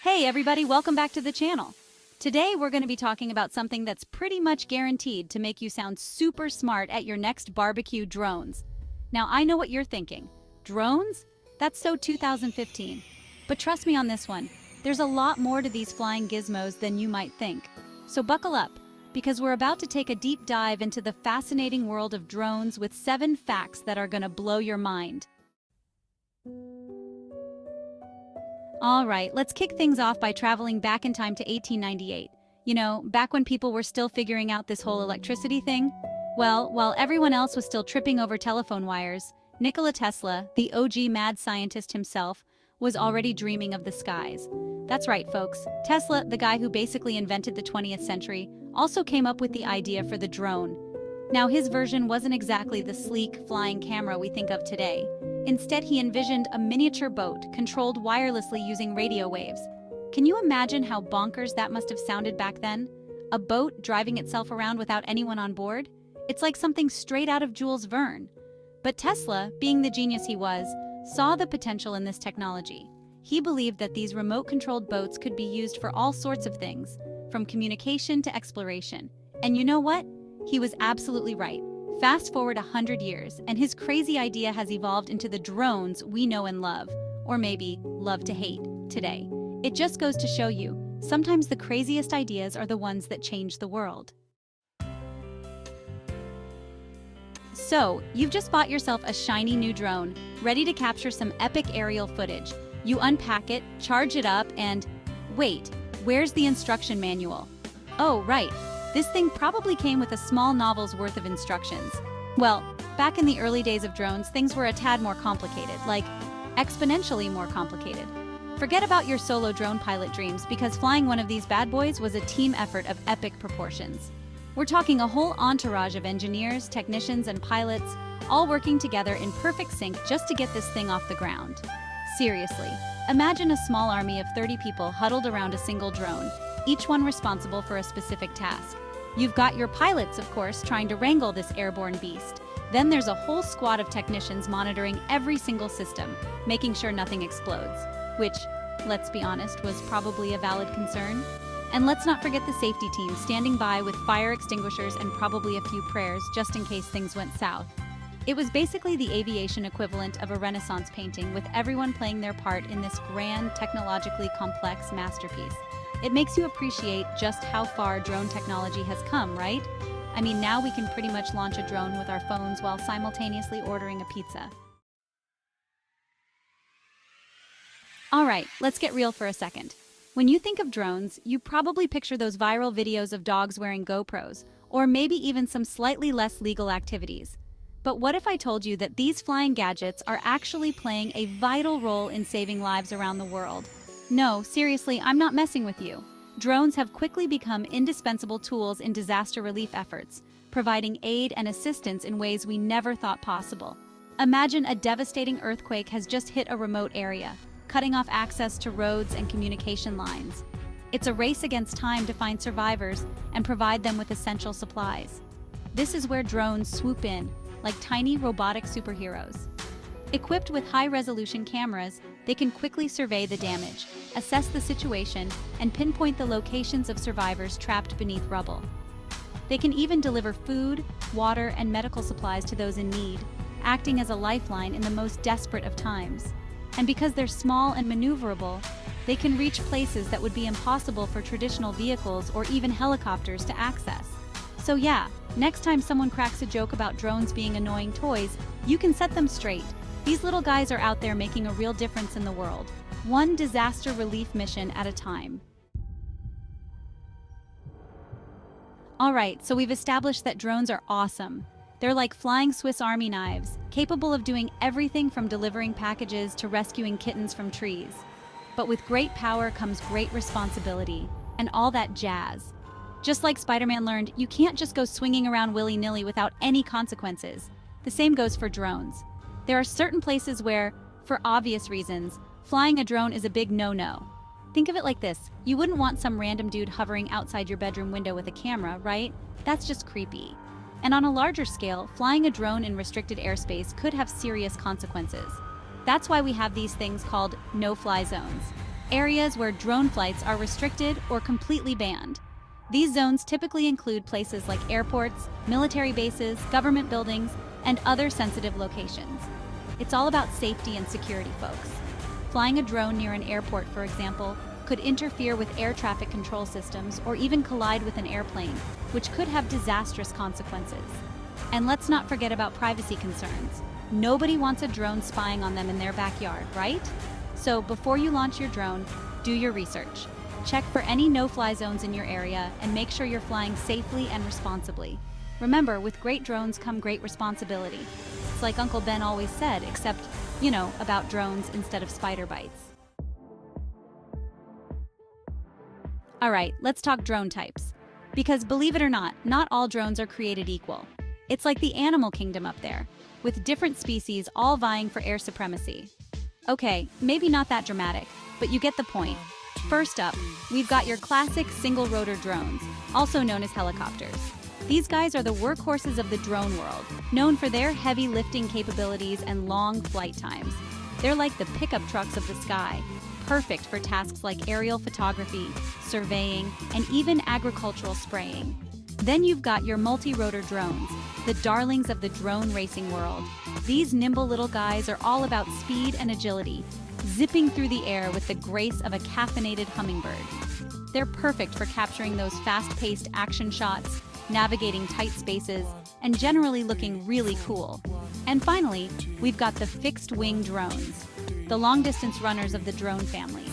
Hey everybody, welcome back to the channel. Today we're going to be talking about something that's pretty much guaranteed to make you sound super smart at your next barbecue: drones. Now I know what you're thinking. Drones? That's so 2015. But trust me on this one, there's a lot more to these flying gizmos than you might think. So buckle up, because we're about to take a deep dive into the fascinating world of drones with 7 facts that are going to blow your mind. All right, let's kick things off by traveling back in time to 1898. You know, back when people were still figuring out this whole electricity thing. Well, while everyone else was still tripping over telephone wires, Nikola Tesla, the OG mad scientist himself, was already dreaming of the skies. That's right, folks. Tesla, the guy who basically invented the 20th century, also came up with the idea for the drone. Now, his version wasn't exactly the sleek, flying camera we think of today. Instead, he envisioned a miniature boat controlled wirelessly using radio waves. Can you imagine how bonkers that must have sounded back then? A boat driving itself around without anyone on board? It's like something straight out of Jules Verne. But Tesla, being the genius he was, saw the potential in this technology. He believed that these remote-controlled boats could be used for all sorts of things, from communication to exploration. And you know what? He was absolutely right. Fast forward 100 years, and his crazy idea has evolved into the drones we know and love, or maybe love to hate, today. It just goes to show you, sometimes the craziest ideas are the ones that change the world. So, you've just bought yourself a shiny new drone, ready to capture some epic aerial footage. You unpack it, charge it up, and wait, where's the instruction manual? Oh, right. This thing probably came with a small novel's worth of instructions. Well, back in the early days of drones, things were a tad more complicated, like exponentially more complicated. Forget about your solo drone pilot dreams, because flying one of these bad boys was a team effort of epic proportions. We're talking a whole entourage of engineers, technicians, and pilots, all working together in perfect sync just to get this thing off the ground. Seriously, imagine a small army of 30 people huddled around a single drone, each one responsible for a specific task. You've got your pilots, of course, trying to wrangle this airborne beast. Then there's a whole squad of technicians monitoring every single system, making sure nothing explodes, which, let's be honest, was probably a valid concern. And let's not forget the safety team standing by with fire extinguishers and probably a few prayers just in case things went south. It was basically the aviation equivalent of a Renaissance painting, with everyone playing their part in this grand, technologically complex masterpiece. It makes you appreciate just how far drone technology has come, right? I mean, now we can pretty much launch a drone with our phones while simultaneously ordering a pizza. All right, let's get real for a second. When you think of drones, you probably picture those viral videos of dogs wearing GoPros, or maybe even some slightly less legal activities. But what if I told you that these flying gadgets are actually playing a vital role in saving lives around the world? No, seriously, I'm not messing with you. Drones have quickly become indispensable tools in disaster relief efforts, providing aid and assistance in ways we never thought possible. Imagine a devastating earthquake has just hit a remote area, cutting off access to roads and communication lines. It's a race against time to find survivors and provide them with essential supplies. This is where drones swoop in, like tiny robotic superheroes. Equipped with high-resolution cameras, they can quickly survey the damage, assess the situation, and pinpoint the locations of survivors trapped beneath rubble. They can even deliver food, water, and medical supplies to those in need, acting as a lifeline in the most desperate of times. And because they're small and maneuverable, they can reach places that would be impossible for traditional vehicles or even helicopters to access. So yeah, next time someone cracks a joke about drones being annoying toys, you can set them straight. These little guys are out there making a real difference in the world, one disaster relief mission at a time. All right, so we've established that drones are awesome. They're like flying Swiss Army knives, capable of doing everything from delivering packages to rescuing kittens from trees. But with great power comes great responsibility, and all that jazz. Just like Spider-Man learned, you can't just go swinging around willy-nilly without any consequences. The same goes for drones. There are certain places where, for obvious reasons, flying a drone is a big no-no. Think of it like this: you wouldn't want some random dude hovering outside your bedroom window with a camera, right? That's just creepy. And on a larger scale, flying a drone in restricted airspace could have serious consequences. That's why we have these things called no-fly zones. areas where drone flights are restricted or completely banned. These zones typically include places like airports, military bases, government buildings, and other sensitive locations. It's all about safety and security, folks. Flying a drone near an airport, for example, could interfere with air traffic control systems or even collide with an airplane, which could have disastrous consequences. And let's not forget about privacy concerns. Nobody wants a drone spying on them in their backyard, right? So before you launch your drone, do your research. Check for any no-fly zones in your area and make sure you're flying safely and responsibly. Remember, with great drones come great responsibility. It's like Uncle Ben always said, except, about drones instead of spider bites. All right, let's talk drone types. Because believe it or not all drones are created equal. It's like the animal kingdom up there, with different species all vying for air supremacy. Okay, maybe not that dramatic, but you get the point. First up, we've got your classic single-rotor drones, also known as helicopters. These guys are the workhorses of the drone world, known for their heavy lifting capabilities and long flight times. They're like the pickup trucks of the sky, perfect for tasks like aerial photography, surveying, and even agricultural spraying. Then you've got your multi-rotor drones, the darlings of the drone racing world. These nimble little guys are all about speed and agility, zipping through the air with the grace of a caffeinated hummingbird. They're perfect for capturing those fast-paced action shots, navigating tight spaces, and generally looking really cool. And finally, we've got the fixed-wing drones, the long-distance runners of the drone family.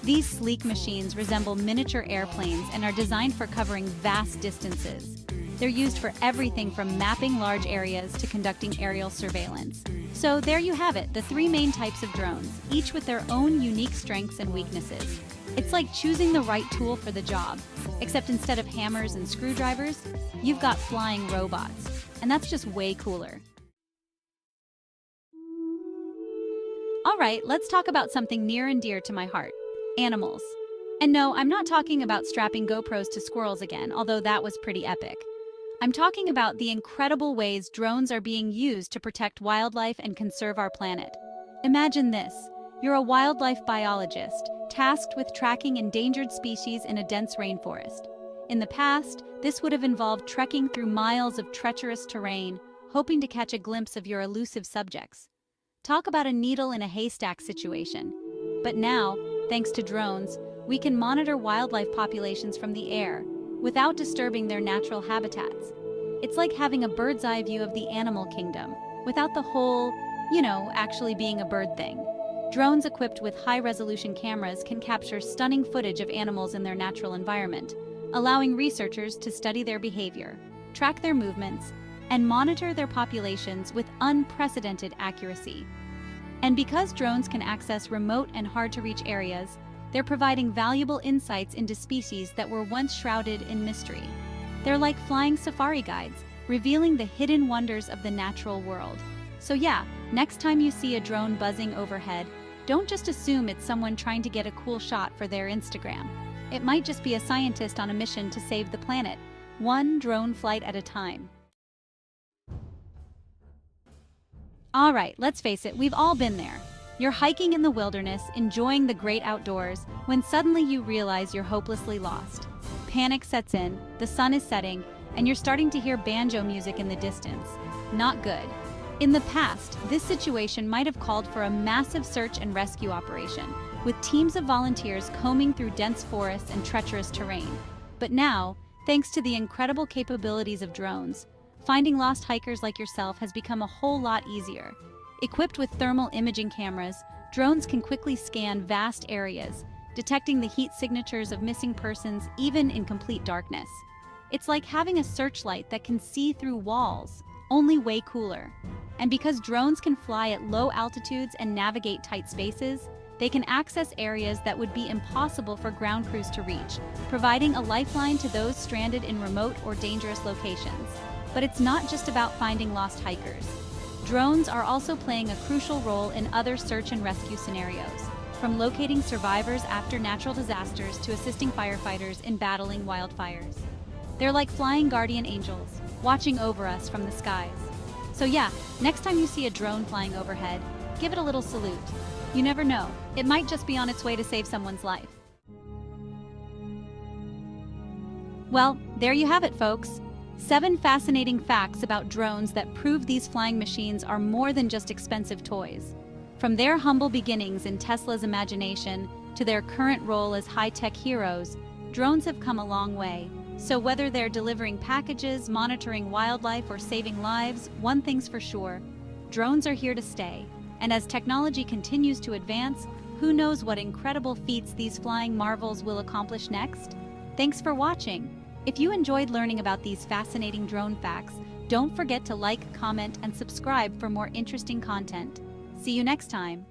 These sleek machines resemble miniature airplanes and are designed for covering vast distances. They're used for everything from mapping large areas to conducting aerial surveillance. So there you have it, the three main types of drones, each with their own unique strengths and weaknesses. It's like choosing the right tool for the job, except instead of hammers and screwdrivers, you've got flying robots. And that's just way cooler. All right, let's talk about something near and dear to my heart, animals. And no, I'm not talking about strapping GoPros to squirrels again, although that was pretty epic. I'm talking about the incredible ways drones are being used to protect wildlife and conserve our planet. Imagine this. You're a wildlife biologist, tasked with tracking endangered species in a dense rainforest. In the past, this would have involved trekking through miles of treacherous terrain, hoping to catch a glimpse of your elusive subjects. Talk about a needle in a haystack situation. But now, thanks to drones, we can monitor wildlife populations from the air, without disturbing their natural habitats. It's like having a bird's eye view of the animal kingdom, without the whole, actually being a bird thing. Drones equipped with high-resolution cameras can capture stunning footage of animals in their natural environment, allowing researchers to study their behavior, track their movements, and monitor their populations with unprecedented accuracy. And because drones can access remote and hard-to-reach areas, they're providing valuable insights into species that were once shrouded in mystery. They're like flying safari guides, revealing the hidden wonders of the natural world. So yeah, next time you see a drone buzzing overhead, don't just assume it's someone trying to get a cool shot for their Instagram. It might just be a scientist on a mission to save the planet, one drone flight at a time. All right, let's face it, we've all been there. You're hiking in the wilderness, enjoying the great outdoors, when suddenly you realize you're hopelessly lost. Panic sets in, the sun is setting, and you're starting to hear banjo music in the distance. Not good. In the past, this situation might have called for a massive search and rescue operation, with teams of volunteers combing through dense forests and treacherous terrain. But now, thanks to the incredible capabilities of drones, finding lost hikers like yourself has become a whole lot easier. Equipped with thermal imaging cameras, drones can quickly scan vast areas, detecting the heat signatures of missing persons even in complete darkness. It's like having a searchlight that can see through walls, only way cooler. And because drones can fly at low altitudes and navigate tight spaces, they can access areas that would be impossible for ground crews to reach, providing a lifeline to those stranded in remote or dangerous locations. But it's not just about finding lost hikers. Drones are also playing a crucial role in other search and rescue scenarios, from locating survivors after natural disasters to assisting firefighters in battling wildfires. They're like flying guardian angels, watching over us from the skies. So yeah, next time you see a drone flying overhead, give it a little salute. You never know, it might just be on its way to save someone's life. Well, there you have it, folks. 7 fascinating facts about drones that prove these flying machines are more than just expensive toys. From their humble beginnings in Tesla's imagination to their current role as high-tech heroes, drones have come a long way. So whether they're delivering packages, monitoring wildlife, or saving lives, one thing's for sure: drones are here to stay. And as technology continues to advance, who knows what incredible feats these flying marvels will accomplish next? Thanks for watching. If you enjoyed learning about these fascinating drone facts, don't forget to like, comment, and subscribe for more interesting content. See you next time.